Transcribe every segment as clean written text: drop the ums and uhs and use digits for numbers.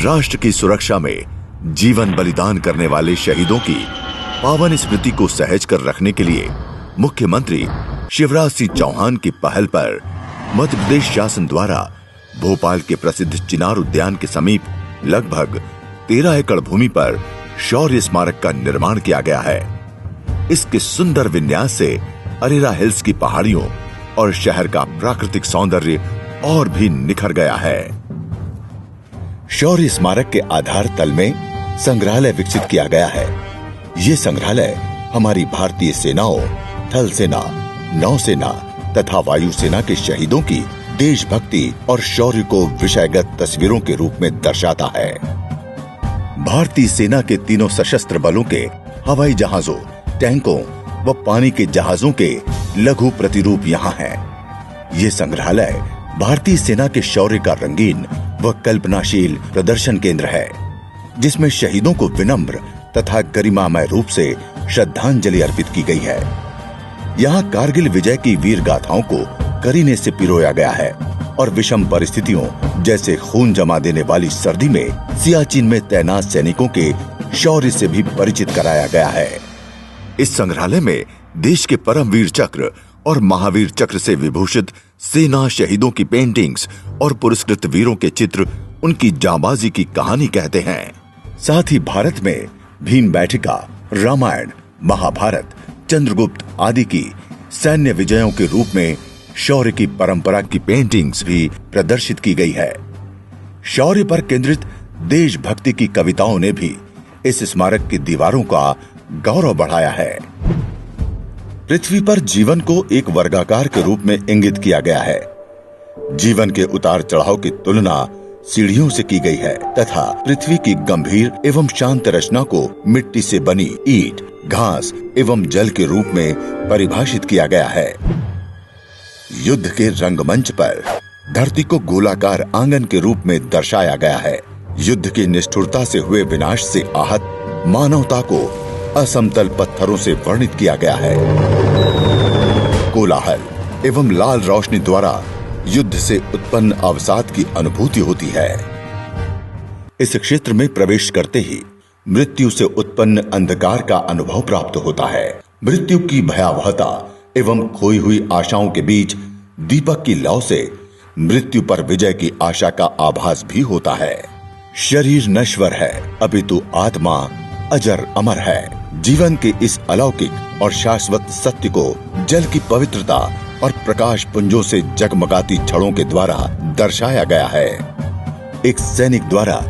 राष्ट्र की सुरक्षा में जीवन बलिदान करने वाले शहीदों की पावन स्मृति को सहज कर रखने के लिए मुख्यमंत्री शिवराज सिंह चौहान की पहल पर मध्य प्रदेश शासन द्वारा भोपाल के प्रसिद्ध चिनार उद्यान के समीप लगभग 13 एकड़ भूमि पर शौर्य स्मारक का निर्माण किया गया है। इसके सुंदर विन्यास से अरेरा हिल्स की पहाड़ियों और शहर का प्राकृतिक सौंदर्य और भी निखर गया है। शौर्य स्मारक के आधार तल में संग्रहालय विकसित किया गया है। ये संग्रहालय हमारी भारतीय सेनाओं, थल सेना, नौसेना तथा वायुसेना के शहीदों की देशभक्ति और शौर्य को विषयगत तस्वीरों के रूप में दर्शाता है। भारतीय सेना के तीनों सशस्त्र बलों के हवाई जहाजों, टैंकों व पानी के जहाजों के लघु प्रतिरूप यहाँ हैं। ये संग्रहालय भारतीय सेना के शौर्य का रंगीन व कल्पनाशील प्रदर्शन केंद्र है, जिसमें शहीदों को विनम्र तथा गरिमामय रूप से श्रद्धांजलि अर्पित की गई है। यहाँ कारगिल विजय की वीर गाथाओं को करीने से पिरोया गया है और विषम परिस्थितियों जैसे खून जमा देने वाली सर्दी में सियाचिन में तैनात सैनिकों के शौर्य से भी परिचित कराया गया है। इस संग्रहालय में देश के परमवीर चक्र और महावीर चक्र से विभूषित सेना शहीदों की पेंटिंग्स और पुरस्कृत वीरों के चित्र उनकी जांबाजी की कहानी कहते हैं। साथ ही भारत में भीमबैठिका, रामायण, महाभारत, चंद्रगुप्त आदि की सैन्य विजयों के रूप में शौर्य की परंपरा की पेंटिंग्स भी प्रदर्शित की गई है। शौर्य पर केंद्रित देशभक्ति की कविताओं ने भी इस स्मारक की दीवारों का गौरव बढ़ाया है। पृथ्वी पर जीवन को एक वर्गाकार के रूप में इंगित किया गया है। जीवन के उतार चढ़ाव की तुलना सीढ़ियों से की गई है तथा पृथ्वी की गंभीर एवं शांत रचना को मिट्टी से बनी ईंट, घास एवं जल के रूप में परिभाषित किया गया है। युद्ध के रंगमंच पर धरती को गोलाकार आंगन के रूप में दर्शाया गया है। युद्ध की निष्ठुरता से हुए विनाश से आहत मानवता को असमतल पत्थरों से वर्णित किया गया है। कोलाहल एवं लाल रोशनी द्वारा युद्ध से उत्पन्न अवसाद की अनुभूति होती है। इस क्षेत्र में प्रवेश करते ही मृत्यु से उत्पन्न अंधकार का अनुभव प्राप्त होता है। मृत्यु की भयावहता एवं खोई हुई आशाओं के बीच दीपक की लौ से मृत्यु पर विजय की आशा का आभास भी होता है। शरीर नश्वर है, अपितु आत्मा अजर अमर है। जीवन के इस अलौकिक और शाश्वत सत्य को जल की पवित्रता और प्रकाश पुंजों से जगमगाती छड़ों के द्वारा दर्शाया गया है। एक सैनिक द्वारा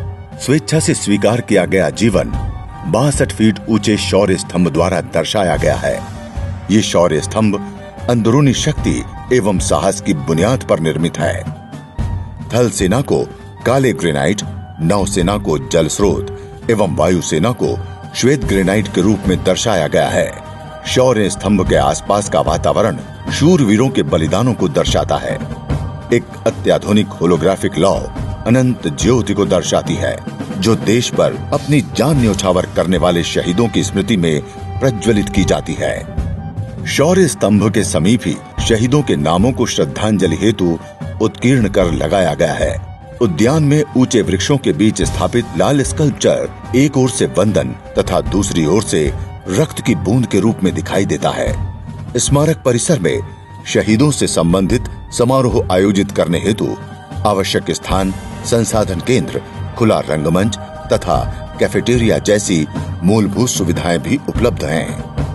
स्वेच्छा से स्वीकार किया गया जीवन 62 फीट ऊंचे शौर्य स्तंभ द्वारा दर्शाया गया है। ये शौर्य स्तंभ अंदरूनी शक्ति एवं साहस की बुनियाद पर निर्मित है। थल सेना को काले ग्रेनाइट, नौसेना को जल स्रोत एवं वायुसेना को श्वेत ग्रेनाइट के रूप में दर्शाया गया है। शौर्य स्तंभ के आसपास का वातावरण शूरवीरों के बलिदानों को दर्शाता है। एक अत्याधुनिक होलोग्राफिक लौ अनंत ज्योति को दर्शाती है, जो देश पर अपनी जान न्योछावर करने वाले शहीदों की स्मृति में प्रज्वलित की जाती है। शौर्य स्तंभ के समीप ही शहीदों के नामों को श्रद्धांजलि हेतु उत्कीर्ण कर लगाया गया है। उद्यान में ऊंचे वृक्षों के बीच स्थापित लाल स्कल्पचर एक ओर से वंदन तथा दूसरी ओर से रक्त की बूंद के रूप में दिखाई देता है। स्मारक परिसर में शहीदों से संबंधित समारोह आयोजित करने हेतु आवश्यक स्थान, संसाधन केंद्र, खुला रंगमंच तथा कैफेटेरिया जैसी मूलभूत सुविधाएं भी उपलब्ध हैं।